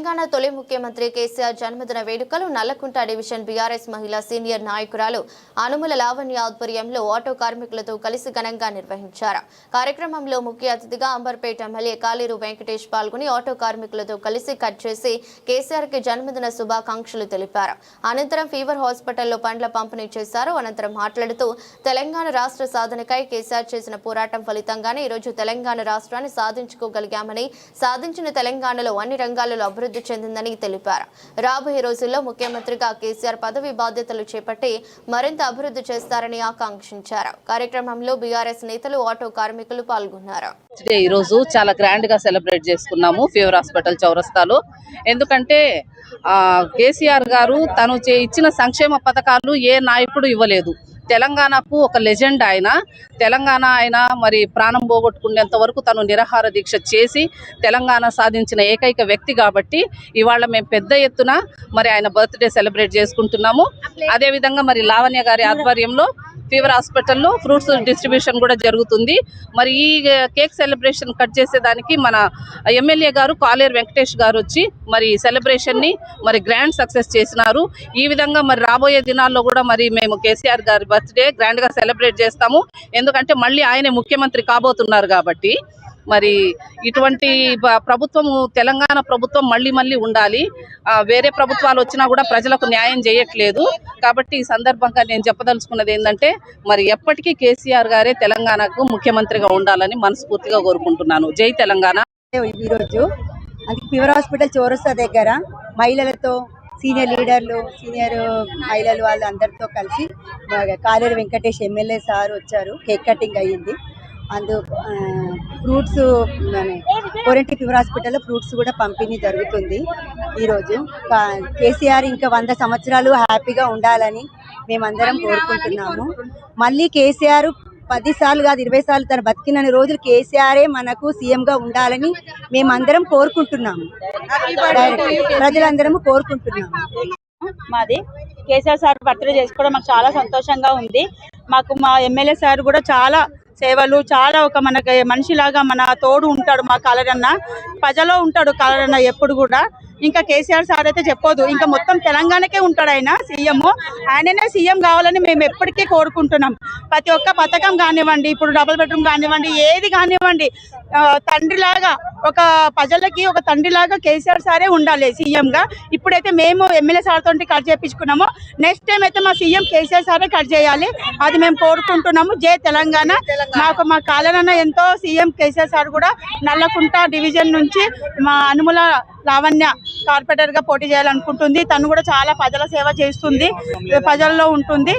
తెలంగాణ తొలి ముఖ్యమంత్రి కేసీఆర్ జన్మదిన వేడుకలు నల్లకుంట డివిజన్ బీఆర్ఎస్ మహిళా సీనియర్ నాయకురాలు అనుముల లావణ్య ఆధ్వర్యంలో ఆటో కార్మికులతో కలిసి ఘనంగా నిర్వహించారు. కార్యక్రమంలో ముఖ్య అతిథిగా అంబర్పేట ఎమ్మెల్యే కాలేరు వెంకటేష్ పాల్గొని ఆటో కార్మికులతో కలిసి కట్ చేసి కేసీఆర్ కి జన్మదిన శుభాకాంక్షలు తెలిపారు. అనంతరం ఫీవర్ హాస్పిటల్లో పండ్ల పంపిణీ చేశారు. అనంతరం మాట్లాడుతూ తెలంగాణ రాష్ట్ర సాధనకై కేసీఆర్ చేసిన పోరాటం ఫలితంగానే ఈరోజు తెలంగాణ రాష్ట్రాన్ని సాధించుకోగలిగామని, సాధించిన తెలంగాణలో అన్ని రంగాలలో అభివృద్ధి చెందిందని తెలిపారు. రాబోయే రోజుల్లో ముఖ్యమంత్రిగా కేసీఆర్ పదవి బాధ్యతలు చేపట్టి మరింత అభివృద్ధి చేస్తారని ఆకాంక్షించారు. కార్యక్రమంలో బీఆర్ఎస్ నేతలు, ఆటో కార్మికులు పాల్గొన్నారు. ఈ రోజు చాలా గ్రాండ్ గా సెలబ్రేట్ చేసుకున్నాము ఫీవర్ హాస్పిటల్ చౌరస్తాలో. ఎందుకంటే కేసీఆర్ గారు తను ఇచ్చిన సంక్షేమ పథకాలు ఏ నాయకుడు ఇవ్వలేదు. తెలంగాణకు ఒక లెజెండ్ ఆయన. తెలంగాణ ఆయన మరి ప్రాణం పోగొట్టుకునేంత వరకు తను నిరాహార దీక్ష చేసి తెలంగాణ సాధించిన ఏకైక వ్యక్తి కాబట్టి ఇవాళ మేము పెద్ద ఎత్తున మరి ఆయన బర్త్డే సెలబ్రేట్ చేసుకుంటున్నాము. అదేవిధంగా మరి లావణ్య గారి ఆధ్వర్యంలో ఫీవర్ హాస్పిటల్లో ఫ్రూట్స్ డిస్ట్రిబ్యూషన్ కూడా జరుగుతుంది. మరి ఈ కేక్ సెలబ్రేషన్ కట్ చేసేదానికి మన ఎమ్మెల్యే గారు కాలేరు వెంకటేష్ గారు వచ్చి మరి సెలబ్రేషన్ని మరి గ్రాండ్ సక్సెస్ చేసినారు. ఈ విధంగా మరి రాబోయే దినాల్లో కూడా మరి మేము కేసీఆర్ గారి బర్త్డే గ్రాండ్ గా సెలబ్రేట్ చేస్తాము. ఎందుకంటే మళ్ళీ ఆయనే ముఖ్యమంత్రి కాబోతున్నారు కాబట్టి మరి ఇటువంటి ప్రభుత్వము తెలంగాణ ప్రభుత్వం మళ్ళీ ఉండాలి. వేరే ప్రభుత్వాలు వచ్చినా కూడా ప్రజలకు న్యాయం చేయట్లేదు. కాబట్టి ఈ సందర్భంగా నేను చెప్పదలుచుకున్నది ఏంటంటే మరి ఎప్పటికీ కేసీఆర్ గారే తెలంగాణకు ముఖ్యమంత్రిగా ఉండాలని మనస్ఫూర్తిగా కోరుకుంటున్నాను. జై తెలంగాణ. ఈరోజు ఫీవర్ హాస్పిటల్ చౌరస్తా దగ్గర మహిళలతో సీనియర్ లీడర్లు, సీనియర్ మహిళలు వాళ్ళందరితో కలిసి కాలేరు వెంకటేష్ ఎమ్మెల్యే సార్ వచ్చారు. కేక్ కటింగ్ అయ్యింది. ఫ్రూట్స్ కోరంటి ఫీవర్ హాస్పిటల్లో ఫ్రూట్స్ కూడా పంపిణీ జరుగుతుంది. ఈరోజు కేసీఆర్ ఇంకా 100 సంవత్సరాలు హ్యాపీగా ఉండాలని మేమందరం కోరుకుంటున్నాము. మళ్ళీ కేసీఆర్ 10 సార్లు కాదు 20 సార్లు తను బతికినన్ని రోజులు కేసీఆరే మనకు సీఎంగా ఉండాలని మేమందరం కోరుకుంటున్నాము. ప్రజలందరము కోరుకుంటున్నాము. మాది కేసీఆర్ సార్ బర్త్డే చేసుకోవడం మాకు చాలా సంతోషంగా ఉంది. మాకు మా ఎమ్మెల్యే సార్ కూడా చాలా సేవలు, చాలా ఒక మనకి మనిషిలాగా మన తోడు ఉంటాడు. మా కాలరన్న ప్రజలో ఉంటాడు. కాలరన్న ఎప్పుడు కూడా ఇంకా కేసీఆర్ సార్ అయితే చెప్పొద్దు, ఇంకా మొత్తం తెలంగాణకే ఉంటాడు ఆయన సీఎం. ఆయననే సీఎం కావాలని మేము ఎప్పటికీ కోరుకుంటున్నాం. ప్రతి ఒక్క పథకం కానివ్వండి, ఇప్పుడు డబుల్ బెడ్రూమ్ కానివ్వండి, ఏది కానివ్వండి, తండ్రిలాగా ఒక ప్రజలకి ఒక తండ్రిలాగా కేసీఆర్ సారే ఉండాలి సీఎంగా. ఇప్పుడైతే మేము ఎమ్మెల్యే సార్ తోటి కట్ చేయించుకున్నాము. నెక్స్ట్ టైం అయితే మా సీఎం కేసీఆర్ సారే కట్ చేయాలి. అది మేము కోరుకుంటున్నాము. జై తెలంగాణ. మాకు మా కాలనన్న ఎంతో సీఎం కేసీఆర్ సార్ కూడా నల్లకుంట డివిజన్ నుంచి మా అనుముల లావణ్య కార్పొరేటర్ గా పోటీ చేయాలనుకుంటుంది. తను కూడా చాలా ప్రజల సేవ చేస్తుంది, ప్రజల్లో ఉంటుంది.